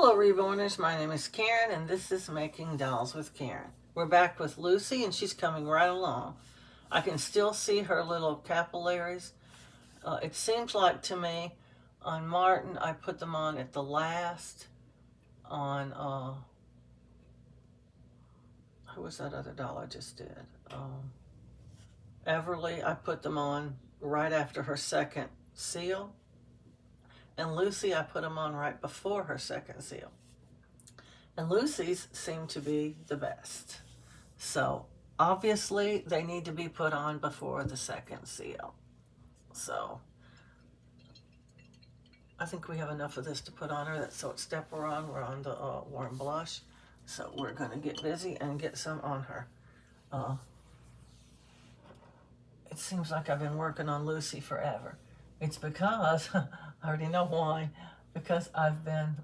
Hello, Reborners. My name is Karen, and this is Making Dolls with Karen. We're back with Lucy, and she's coming right along. I can still see her little capillaries. It seems like to me, on Martin, I put them on at the last. On, who was that other doll I just did? Everly, I put them on right after her second seal. And Lucy, I put them on right before her second seal. And Lucy's seem to be the best. So obviously they need to be put on before the second seal. So I think we have enough of this to put on her. That's what step we're on. We're on the warm blush. So we're gonna get busy and get some on her. It seems like I've been working on Lucy forever. It's because, I already know why, because I've been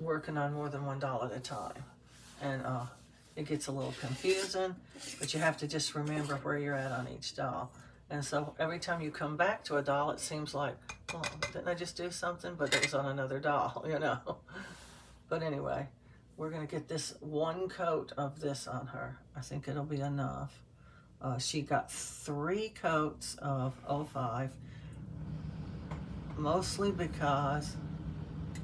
working on more than one doll at a time. And it gets a little confusing, but you have to just remember where you're at on each doll. And so every time you come back to a doll, it seems like, oh, didn't I just do something? But it was on another doll, you know. But anyway, we're gonna get this one coat of this on her. I think it'll be enough. She got 3 coats of 05, mostly because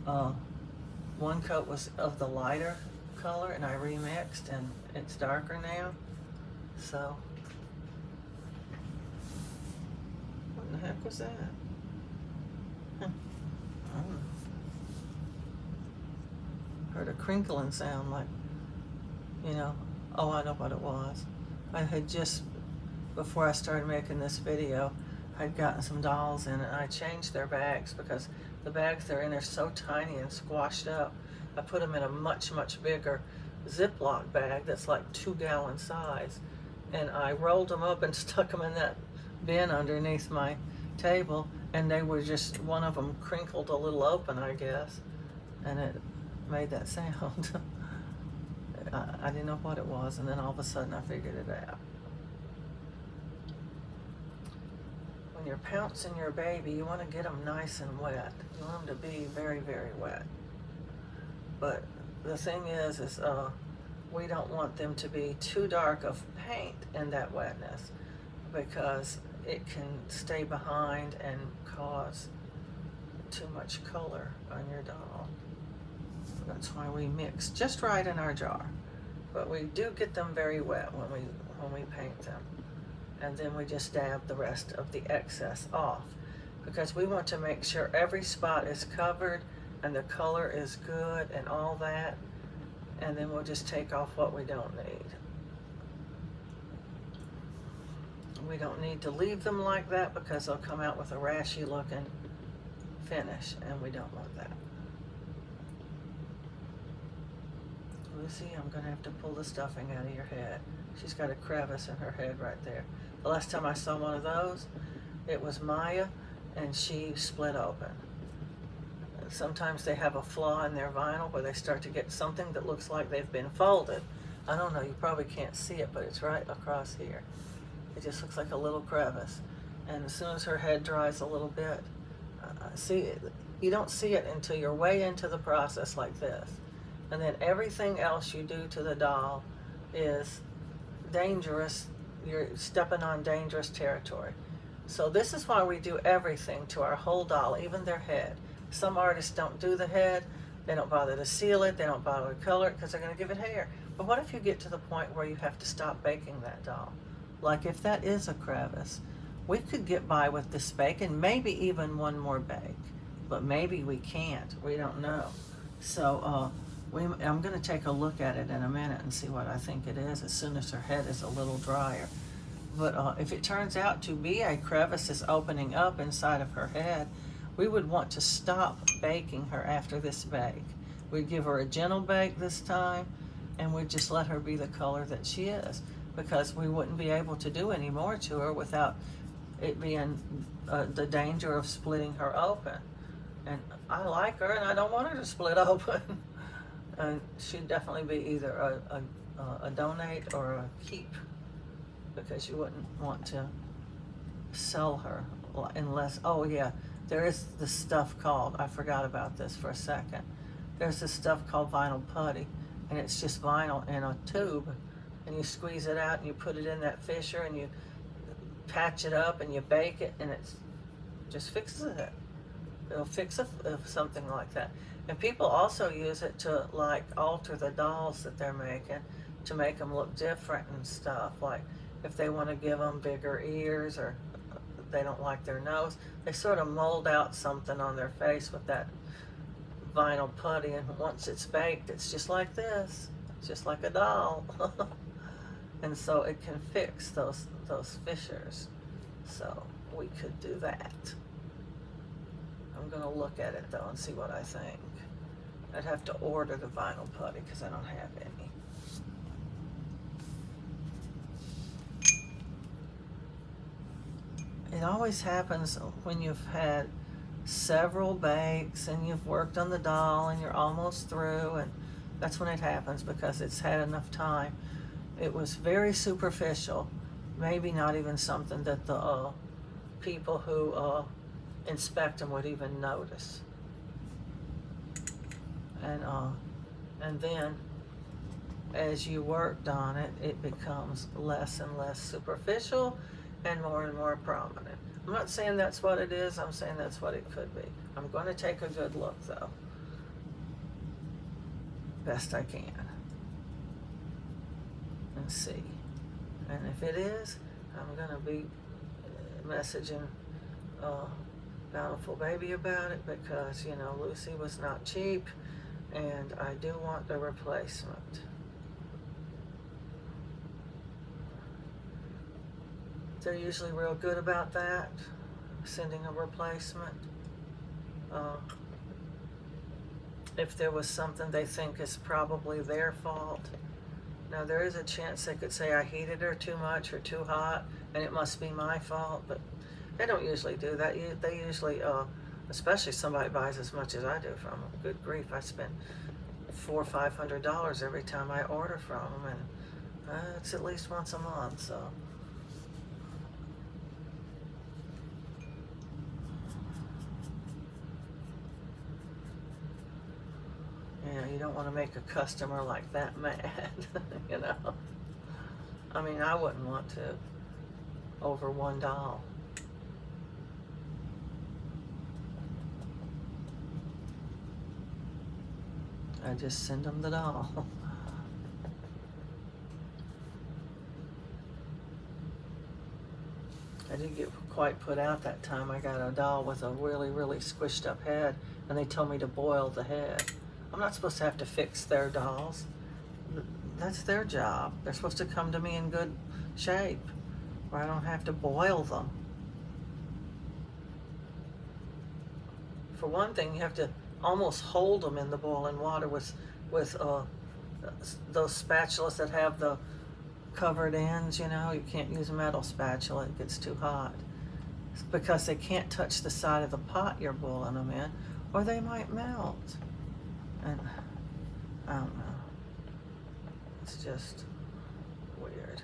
one coat was of the lighter color and I remixed and it's darker now. So, what in the heck was that? I don't know. Heard a crinkling sound like, you know, oh, I know what it was. I had just, before I started making this video, I'd gotten some dolls in and I changed their bags because the bags they're in are so tiny and squashed up. I put them in a much, much bigger Ziploc bag that's like 2-gallon size. And I rolled them up and stuck them in that bin underneath my table. And they were just, one of them crinkled a little open, I guess. And it made that sound. I didn't know what it was. And then all of a sudden I figured it out. When you're pouncing your baby, you want to get them nice and wet. You want them to be very, very wet. But the thing is we don't want them to be too dark of paint in that wetness because it can stay behind and cause too much color on your doll. That's why we mix just right in our jar. But we do get them very wet when we paint them. And then we just dab the rest of the excess off because we want to make sure every spot is covered and the color is good and all that, and then we'll just take off what we don't need. We don't need to leave them like that because they'll come out with a rashy looking finish, and we don't want that. Lucy, I'm gonna have to pull the stuffing out of your head. She's got a crevice in her head right there. The last time I saw one of those, it was Maya, and she split open. Sometimes they have a flaw in their vinyl where they start to get something that looks like they've been folded. I don't know, you probably can't see it, but it's right across here. It just looks like a little crevice. And as soon as her head dries a little bit, see, you don't see it until you're way into the process like this. And then everything else you do to the doll is dangerous. You're stepping on dangerous territory. So this is why we do everything to our whole doll, even their head. Some artists don't do the head. They don't bother to seal it. They don't bother to color it because they're going to give it hair. But what if you get to the point where you have to stop baking that doll? Like if that is a crevice, we could get by with this bake and maybe even one more bake. But maybe we can't. We don't know. So I'm going to take a look at it in a minute and see what I think it is as soon as her head is a little drier. But if it turns out to be a crevice that's opening up inside of her head, we would want to stop baking her after this bake. We'd give her a gentle bake this time, and we'd just let her be the color that she is, because we wouldn't be able to do any more to her without it being the danger of splitting her open. And I like her, and I don't want her to split open. And she'd definitely be either a donate or a keep, because you wouldn't want to sell her unless, oh yeah, there is this stuff called, I forgot about this for a second, there's this stuff called vinyl putty, and it's just vinyl in a tube, and you squeeze it out and you put it in that fissure and you patch it up and you bake it, and it just fixes it. It'll fix something like that. And people also use it to like alter the dolls that they're making to make them look different and stuff. Like if they want to give them bigger ears, or they don't like their nose, they sort of mold out something on their face with that vinyl putty, and once it's baked, it's just like this. It's just like a doll. And so it can fix those fissures. So we could do that. I'm going to look at it though and see what I think. I'd have to order the vinyl putty because I don't have any. It always happens when you've had several bakes and you've worked on the doll and you're almost through, and that's when it happens because it's had enough time. It was very superficial, maybe not even something that the people who inspect them would even notice. And then as you worked on it, it becomes less and less superficial and more prominent. I'm not saying that's what it is, I'm saying that's what it could be. I'm going to take a good look though, best I can, and see. And if it is, I'm going to be messaging Bountiful Baby about it, because, you know, Lucy was not cheap, and I do want the replacement. They're usually real good about that, sending a replacement. If there was something they think is probably their fault. Now, there is a chance they could say I heated her too much or too hot, and it must be my fault, but they don't usually do that. They usually, especially somebody buys as much as I do from them. Good grief, I spend $400 or $500 every time I order from them, and it's at least once a month, so. You know, you don't want to make a customer like that mad, you know. I mean, I wouldn't want to over one doll. I just send them the doll. I didn't get quite put out that time. I got a doll with a really squished up head, and they told me to boil the head. I'm not supposed to have to fix their dolls. That's their job. They're supposed to come to me in good shape, where I don't have to boil them. For one thing, you have to almost hold them in the boiling water with those spatulas that have the covered ends, you know. You can't use a metal spatula, it gets too hot. It's because they can't touch the side of the pot you're boiling them in, or they might melt. And I don't know. It's just weird.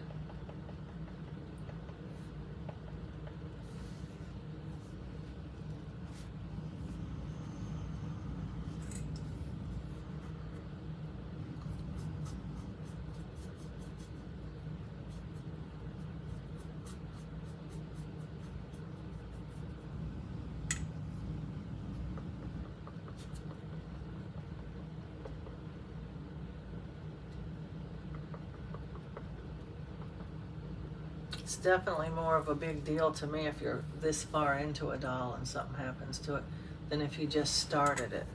It's definitely more of a big deal to me if you're this far into a doll and something happens to it than if you just started it.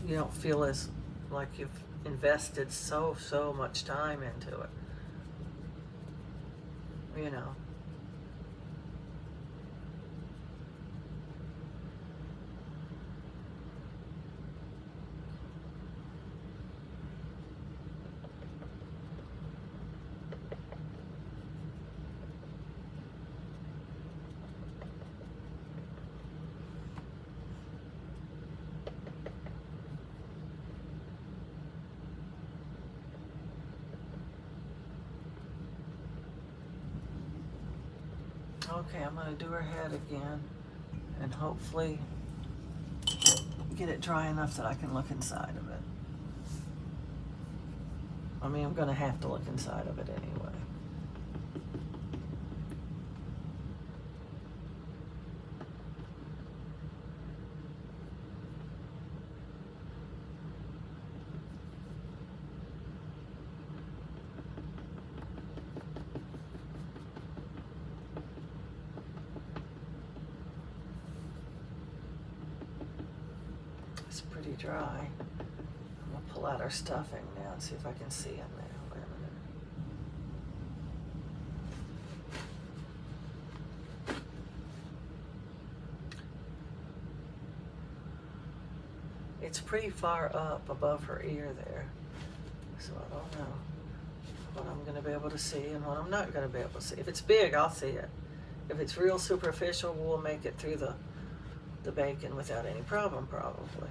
You don't feel as like you've invested so much time into it, you know. Okay, I'm going to do her head again, and hopefully get it dry enough that I can look inside of it. I mean, I'm gonna have to look inside of it anyway. It's pretty dry. I'm gonna pull out our stuffing now and see if I can see in there. Wait a minute. It's pretty far up above her ear there, so I don't know what I'm going to be able to see and what I'm not going to be able to see. If it's big, I'll see it. If it's real superficial, we'll make it through the bacon without any problem, probably.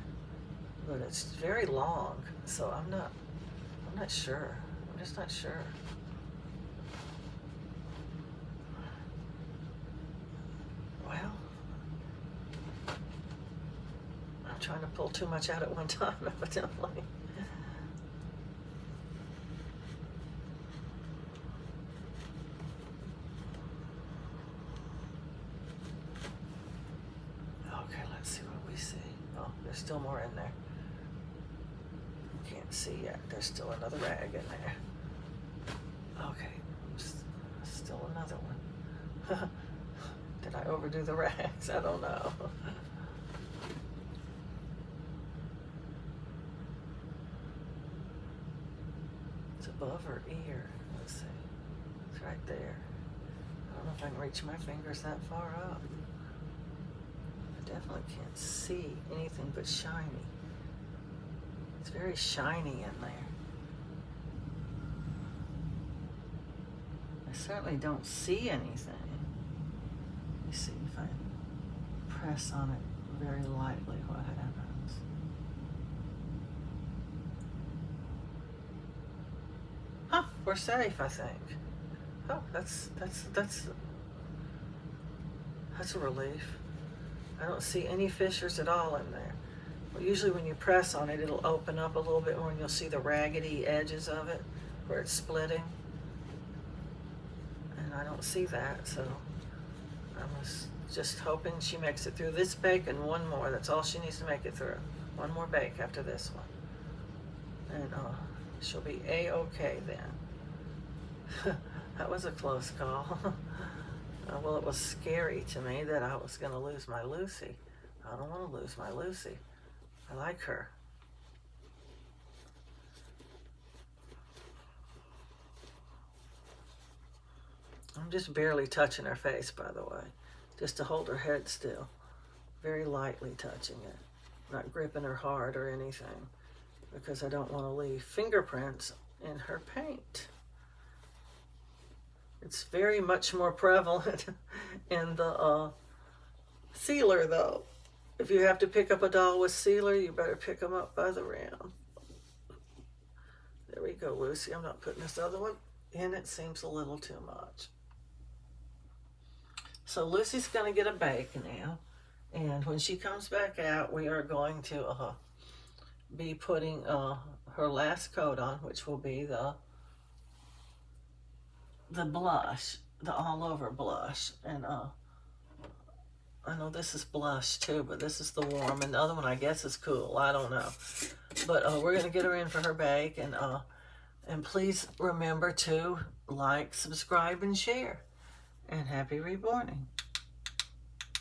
But it's very long, so I'm not sure. I'm just not sure. Well, I'm trying to pull too much out at one time, evidently. Okay, let's see what we see. Oh, there's still more in there. Can't see yet. There's still another rag in there. Okay, still another one. Did I overdo the rags? I don't know. It's above her ear. Let's see. It's right there. I don't know if I can reach my fingers that far up. I definitely can't see anything but shiny. It's very shiny in there. I certainly don't see anything. Let me see if I press on it very lightly what happens. Huh, we're safe, I think. Oh, that's a relief. I don't see any fissures at all in there. Well, usually when you press on it, it'll open up a little bit more and you'll see the raggedy edges of it where it's splitting. And I don't see that, so I was just hoping she makes it through this bake and one more. That's all she needs to make it through. One more bake after this one. And she'll be A-okay then. That was a close call. Well, it was scary to me that I was going to lose my Lucy. I don't want to lose my Lucy. I like her. I'm just barely touching her face, by the way, just to hold her head still. Very lightly touching it, not gripping her hard or anything, because I don't want to leave fingerprints in her paint. It's very much more prevalent in the sealer, though. If you have to pick up a doll with sealer, you better pick them up by the round. There we go, Lucy. I'm not putting this other one in. It seems a little too much. So Lucy's going to get a bake now. And when she comes back out, we are going to be putting her last coat on, which will be the blush, the all-over blush. And I know this is blush too, but this is the warm, and the other one I guess is cool. I don't know. But we're going to get her in for her bake, and please remember to like, subscribe, and share. And happy reborning.